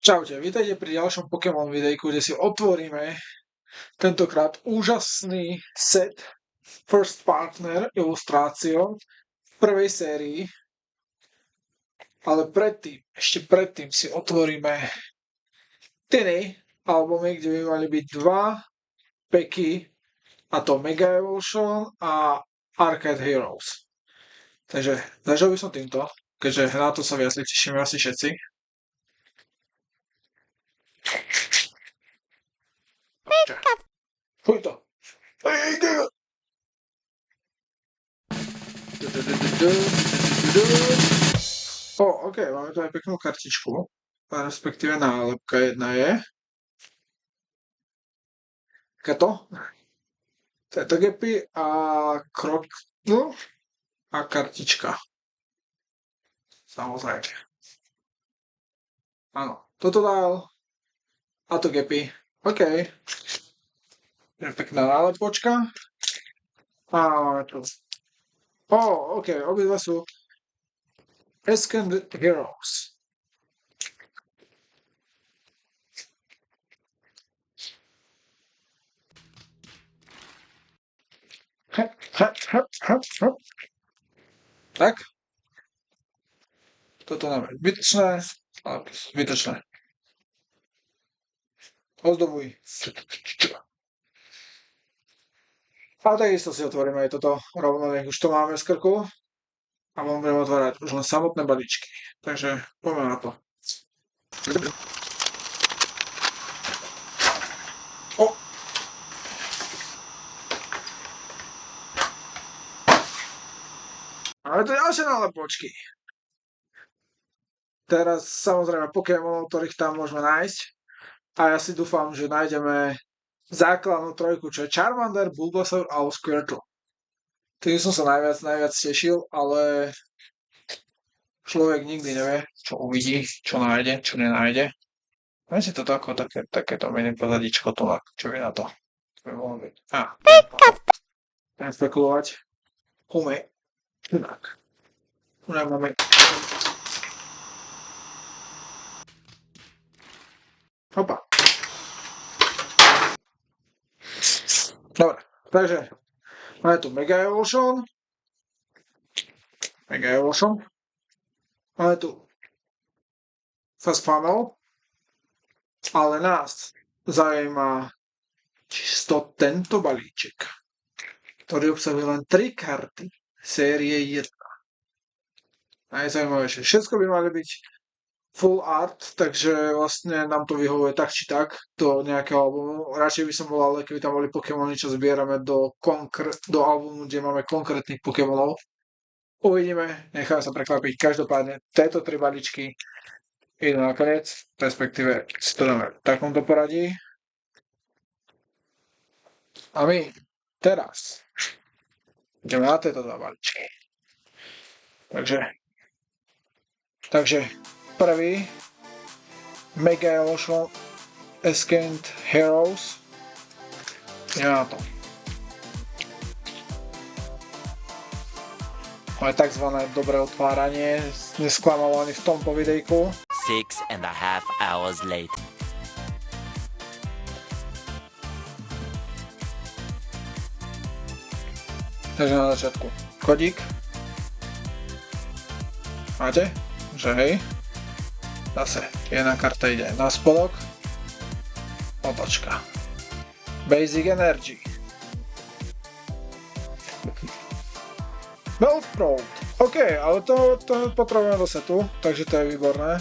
Čaute, vítajte pri ďalšom Pokémon videjku, kde si otvoríme tentokrát úžasný set First Partner ilustráciou v prvej sérii. Ale ešte predtým si otvoríme Tiny albumy, kde by mali byť dva peky, a to Mega Evolution a Arcade Heroes. Takže začal by som týmto, keďže na to sa viac tešíme asi všetci. Fuj to. OK, máme tu aj peknú kartičku, respektíve nálepka jedna je. Takéto. Tetogepy a Kroknu a kartička. Samozrejme. Áno, toto dal. A to Gepy. OK. Je pekná nálepočka. A máme tu. OK, obidva sú Ascend Heroes. Tak. Toto nám je zbytočné. Zbytočné. Ozdobuj. A takisto si otvoríme aj toto rovno, nech už to máme z krku. A budeme otvárať už len samotné balíčky. Takže poďme na to. Ale to ďalšie nálepočky. Teraz samozrejme Pokémonov, ktorých tam môžeme nájsť. A ja si dúfam, že nájdeme základnú trojku, čo je Charmander, Bulbasaur a Squirtle. Tým som sa najviac tešil, ale človek nikdy nevie, čo uvidí, čo nájde, čo nenájde. Viem si toto ako takéto mini pozadičko tu, čo by na to. To by mohlo byť. Budem spekulovať. Tak. Tu máme. Opa. Dobre, takže máme tu Mega Evolution. Máme tu Fast Funnel. Ale nás zaujíma čisto tento balíček, ktorý obsahuje len 3 karty série 1. Najzaujímavejšie. Všetko by mali byť full art, takže vlastne nám to vyhovuje tak či tak do nejakého albumu. Radšej by som bol, ale keby tam boli Pokémony, čo zbierame do albumu, kde máme konkrétnych Pokémonov. Uvidíme, necháme sa prekvapiť. Každopádne tieto 3 balíčky idú nakoniec, respektíve si to dáme v takomto poradí. A my teraz ideme na tieto 2 balíčky. Takže prvý Mega Evolution Ascend Heroes. Ideme na to. Máme takzvané dobré otváranie, nesklamal ani v tomto videjku. 6.5 hours later. Takže na začiatku kodík. Máte? Že hej. Zase jedna karta ide na spodok. Otočka. Basic Energy. Bellsprout. OK, ale to potrebujeme do setu, takže to je výborné.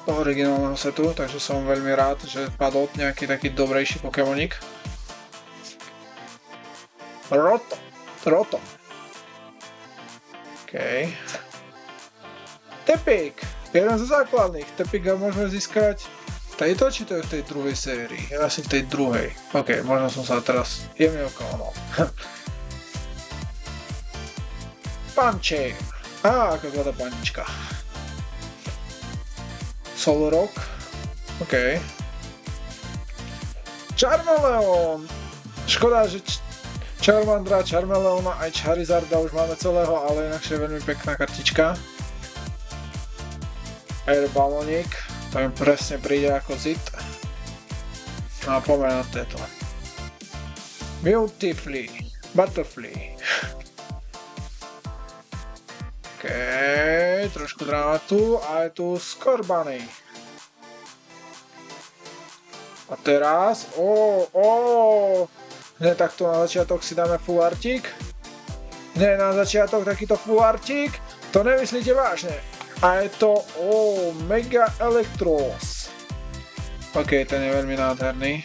Do originálneho setu, takže som veľmi rád, že padol nejaký taký dobrejší Pokémonik. Rotom. OK. Tepik. Jeden zo základných. Tepika môžeme získať tejto, či to je v tej druhej sérii? Asi v tej druhej. OK, možno som sa teraz jemne oklamal. Pančej. Aká zlatá panička. Solrock. OK. Charmeleon. Škoda, že Charmandra, Charmeleona aj Charizarda už máme celého, ale inakšie je veľmi pekná kartička. Air Ballonik. To mi presne príde ako zit. No a poďme na tieto. Beautifully. Butterfly. OK, trošku drámatu a je tu Scorbunny. A teraz, hneď takto na začiatok si dáme full artík. Nie na začiatok takýto full artík, to nemyslíte vážne. A je to, Mega Electros. OK, ten je veľmi nádherný.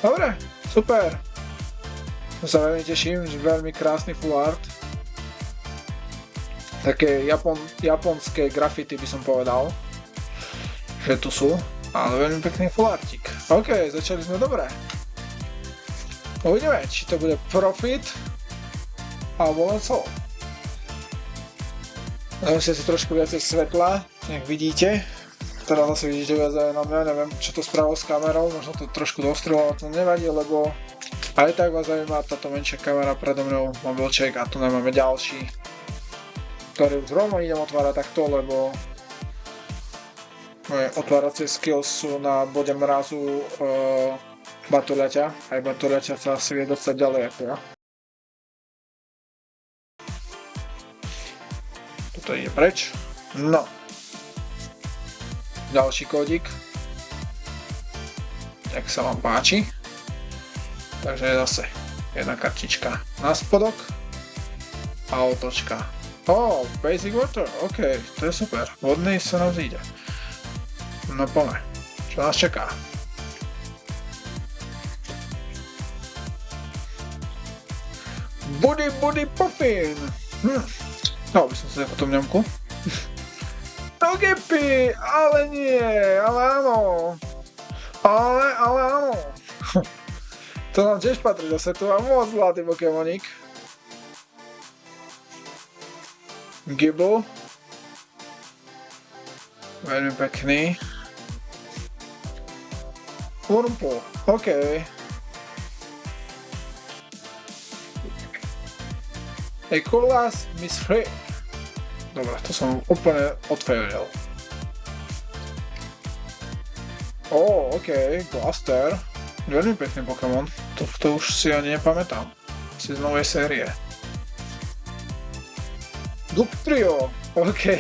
Dobre, super. Sa veľmi teším, že veľmi krásny full art. Také japonské grafity by som povedal, že tu sú. Ale veľmi pekný full artík. OK, začali sme dobre. Uvidíme, či to bude profit alebo len sol. Dám si trošku viacej svetla, nech vidíte. Teraz zase vidíte viac aj na mňa, neviem čo to spravilo s kamerou, možno to trošku dostrilo, ale to nevadí, lebo aj tak vás zaujíma táto menšia kamera predo mnou, mobilček, a tu nemáme ďalší, ktorý už rovno idem otvárať takto, lebo moje otváracie skills sú na bode mrazu batoľaťa. Aj batoľaťa sa asi vie dostať ďalej ako ja. Toto ide preč. No. Ďalší kódik. Tak sa vám páči. Takže zase jedna kartička na spodok. A otočka. Basic water. OK, to je super. Vodný sa nám zíde. No poďme, čo nás čaká? Buddy Puffin! Dal by som si potom ňomku. No Gippy, ale nie, ale áno. Ale áno. To nám tiež patrí do setu a moc zlatý Pokémonik. Gibble. Veľmi pekný. Wurmple, OK. Ecolas Miss Free. Dobre, to som úplne odfailil. OK, Blaster. Veľmi pekný Pokémon. To už si ani nepamätám. Si z novej série. Dugtrio, OK.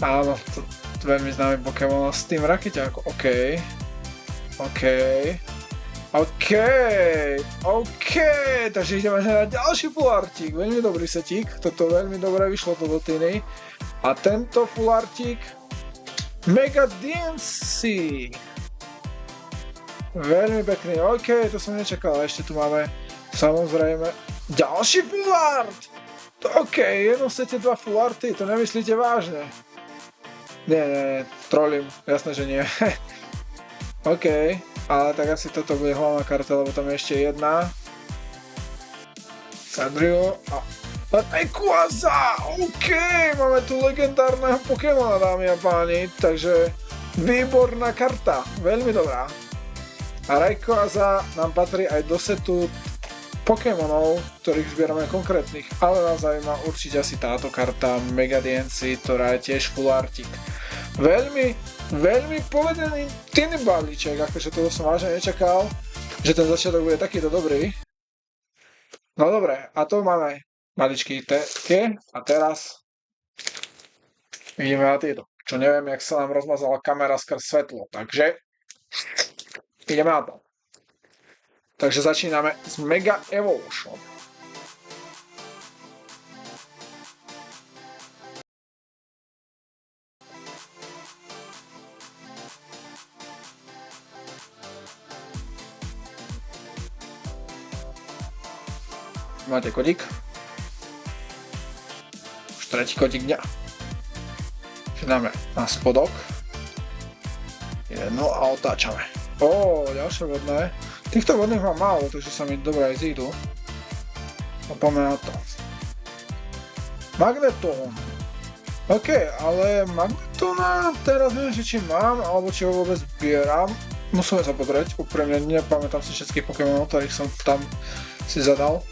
Áno, to veľmi známy Pokémon s tým rakeťákom, OK. Takže ideme na ďalší full artík, veľmi dobrý setík, toto veľmi dobre vyšlo to do Tiny. A tento full artík Mega DNC. Veľmi pekný, OK, to som nečakal, ešte tu máme samozrejme ďalší full art. OK, jedno sete dva full arty, to nemyslíte vážne? Nie, trolím, jasné, že nie. OK, ale tak asi toto bude hlavná karta, lebo tam je ešte jedna. Sadrio a Rayquaza! OK, máme tu legendárneho Pokémona, dámy a páni, takže výborná karta, veľmi dobrá. A Rayquaza nám patrí aj do setu Pokémonov, ktorých zbierame konkrétnych, ale nás zaujíma určite asi táto karta Mega DNC, ktorá je tiež full artík. Veľmi povedený Tiny balíček, akože toho som vážne nečakal, že ten začiatok bude takýto dobrý. No dobre, a to máme maličky tie a teraz ideme na tieto, čo neviem, jak sa nám rozmazala kamera skrz svetlo, takže ideme na to. Takže začíname s Mega Evolution. Máte kodík. Už tretí kodík dňa. Dáme na spodok. Jedno a otáčame. Ďalšie vodné. Týchto vodných mám málo, takže sa mi dobre aj zídu. A poďme na to. Magneton. OK, ale Magnetona teraz neviem, či mám, alebo či ho vôbec zbieram. Musíme sa pozrieť, úprimne nepamätám si všetkých Pokémonov, ktorých som tam si zadal.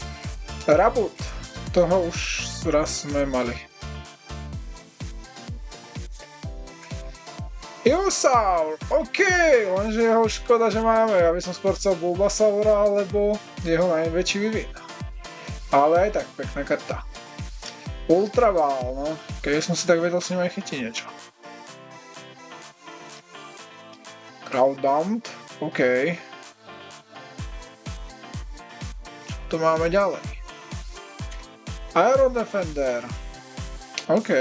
Rabut, toho už raz sme mali. Ivysaur, OK, lenže jeho škoda, že máme. Ja by som skôr chcel Bulbasaura, alebo jeho najväčší vývin. Ale aj tak, pekná karta. Ultra Ball, no. Keď som si tak vedel s ním aj chytiť niečo. Crowdbump, OK. Čo tu máme ďalej? Aero Defender, OK.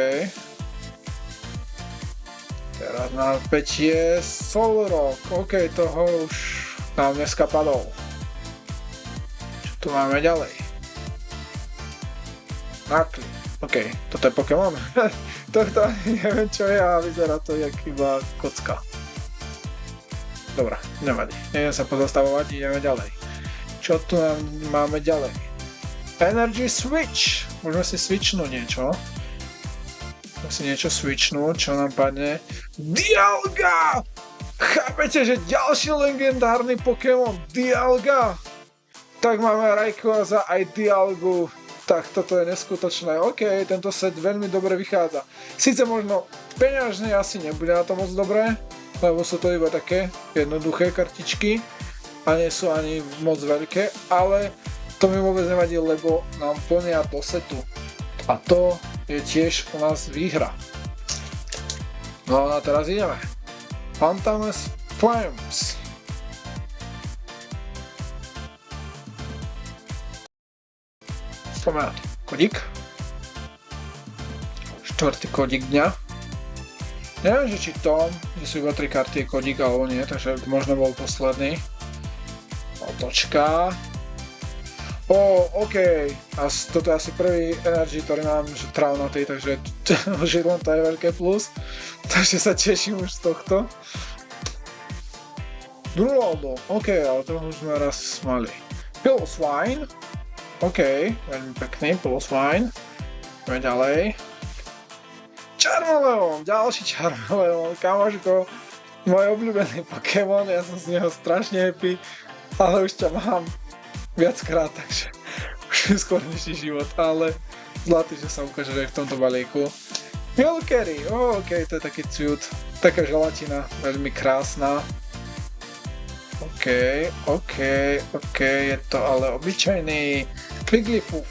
Teraz na 5 je Solrock, OK, toho už nám dneska padol. Čo tu máme ďalej? Nakli, OK, toto je Pokémon. Tohto ani neviem čo je a vyzerá to jak iba kocka. Dobrá, nevadí, neviem sa pozastavovať, ideme ďalej. Čo tu máme ďalej? Energy Switch, môžeme si switchnúť niečo. Si niečo switchnúť, čo nám padne. Dialga! Chápete, že ďalší legendárny Pokémon Dialga? Tak máme Rayquaza aj Dialgu. Tak toto je neskutočné. OK, tento set veľmi dobre vychádza. Sice možno peňažne asi nebude na to moc dobré, lebo sú to iba také jednoduché kartičky a nie sú ani moc veľké, ale to mi vôbec nevadí, lebo nám plnia do setu. A to je tiež u nás výhra. No a teraz ideme. Phantomous Flames. Poďme na to. Kodík. Štvrtý kodík dňa. Neviem, že či to, že sú iba 3 karty je kodík alebo nie, takže možno bol posledný. Otočka. OK, a toto je asi prvý energy, ktorý mám, že travnatý, takže už len to je veľké plus, takže sa teším už z tohto. Druloldo, OK, ale to už sme raz mali. Piloswine, OK, veľmi pekný Piloswine, poďme ďalej. Charmeleon, ďalší Charmeleon, kamoško, môj obľúbený Pokémon, ja som z neho strašne happy, ale už ťa mám viackrát, takže už je skôr dnešný život, ale zlatý, že sa ukáže aj v tomto balíku. Milcery, OK, to je taký cute, taká želatina, veľmi krásna. OK, je to ale obyčajný Wigglytuff,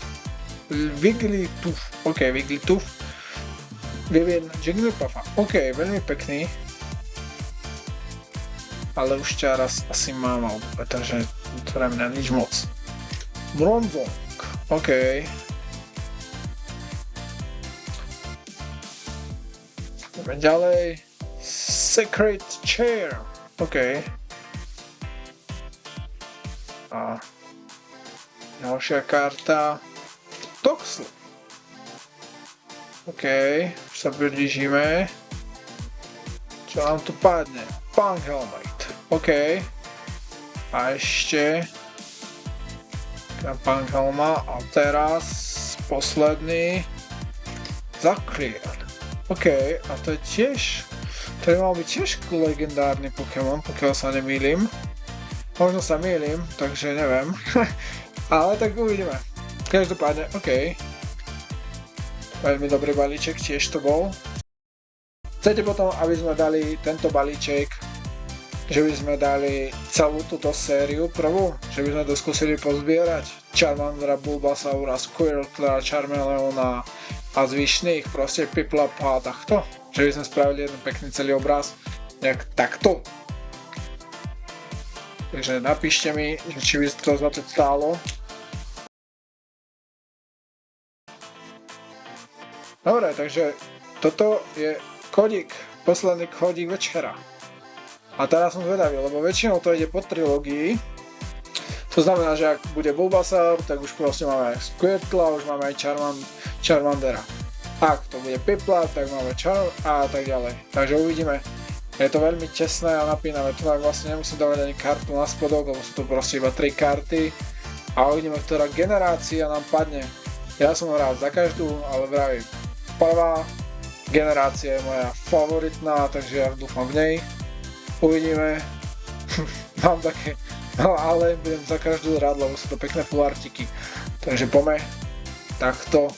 OK, Wigglytuff, Vivien Jigglypuffa, OK, veľmi pekný, ale už ťa raz asi mám, takže pre mňa nič moc. Bronzong, OK. Ideme ďalej. Secret Chair, OK. A ďalšia karta. Toxel, OK. Už sa blížime. Čo nám tu padne? Punk Helmet, OK. A ešte Punk Helma a teraz posledný Zacian. OK, a to je tiež, to je mal byť tiež legendárny Pokémon, pokiaľ sa nemýlim. Možno sa mýlim, takže neviem. Ale tak uvidíme. Každopádne, OK. Veľmi dobrý balíček tiež to bol. Chcete potom, aby sme dali tento balíček, že by sme dali celú túto sériu prvú, že by sme to skúsili pozbierať Charmandera, Bulbasaura, Squirtla, Charmeleona a zvyšných, proste Piplupa a takto, že by sme spravili jeden pekný celý obraz nejak takto. Takže napíšte mi, či by to za to stálo. Dobre, takže toto je kodík, posledný kodík večera. A teraz som zvedavý, lebo väčšinou to ide po trilógii. To znamená, že ak bude Bulbasaur, tak už proste máme aj Squirtla, už máme aj Charmandera. Ak to bude Piplup, tak máme a tak ďalej. Takže uvidíme. Je to veľmi tesné a napínavé. Tu vlastne nemusím dávať ani kartu na spodok, lebo sú to proste iba 3 karty. A uvidíme, ktorá generácia nám padne. Ja som rád za každú, ale vravím, prvá generácia je moja favoritná, takže ja dúfam v nej. Uvidíme, mám také, no ale budem za každú rád, lebo sú to pekné fulartiky. Takže poďme takto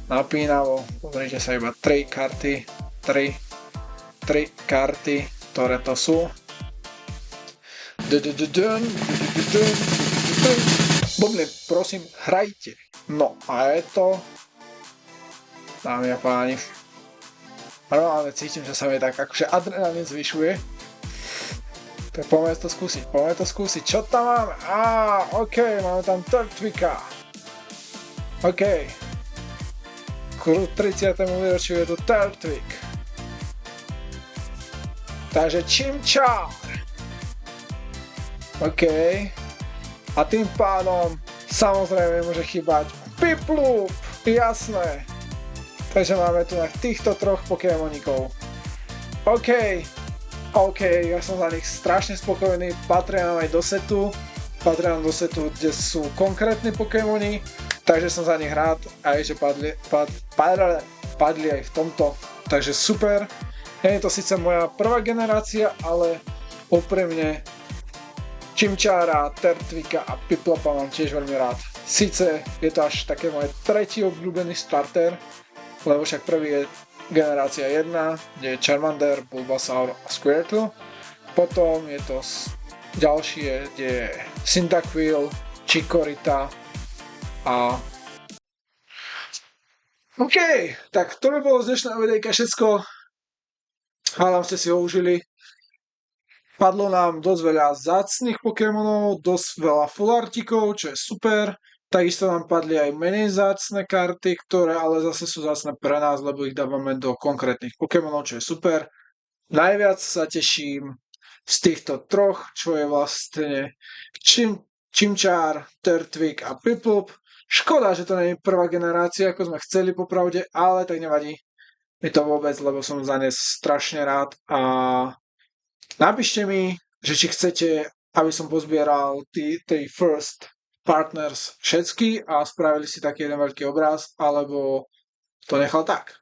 napínavo, pozrite sa iba 3 karty, 3 3 karty, ktoré to sú. Bubny, prosím, hrajte. No a je to, dámy a páni, normálne cítim, že sa mi tak akože adrenalín zvyšuje. Tak poďme to skúsiť. Čo tam máme? OK, máme tam Turtvika. OK. K 30. výročiu je tu Turtvik. Takže Chimchar. OK. A tým pádom samozrejme môže chýbať Piplup. Jasné. Takže máme tu na týchto troch Pokémonikov. OK, ja som za nich strašne spokojný, patria nám aj do setu, kde sú konkrétne Pokémoni, takže som za nich rád aj, že padli aj v tomto, takže super. Nie je to síce moja prvá generácia, ale úprimne Chimchara, Turtvika a Piplupa mám tiež veľmi rád. Síce je to až také moje tretí obľúbený starter, lebo však prvý je generácia 1, kde je Charmander, Bulbasaur a Squirtle. Potom je to ďalšie, kde je Cyndaquil, Chikorita a... OK, tak to by bolo z dnešného videjka všetko. Hádam ste si ho užili. Padlo nám dosť veľa vzácnych Pokémonov, dosť veľa full-artikov, čo je super. Takisto nám padli aj menej vzácne karty, ktoré ale zase sú vzácne pre nás, lebo ich dávame do konkrétnych Pokémonov, čo je super. Najviac sa teším z týchto troch, čo je vlastne Chimchar, Turtvik a Piplup. Škoda, že to nie je prvá generácia, ako sme chceli popravde, ale tak nevadí mi to vôbec, lebo som za ne strašne rád. A napíšte mi, že či chcete, aby som pozbieral tej first partners všetky a spravili si taký jeden veľký obraz, alebo to nechal tak.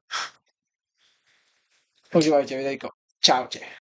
Užívajte videjko. Čaute.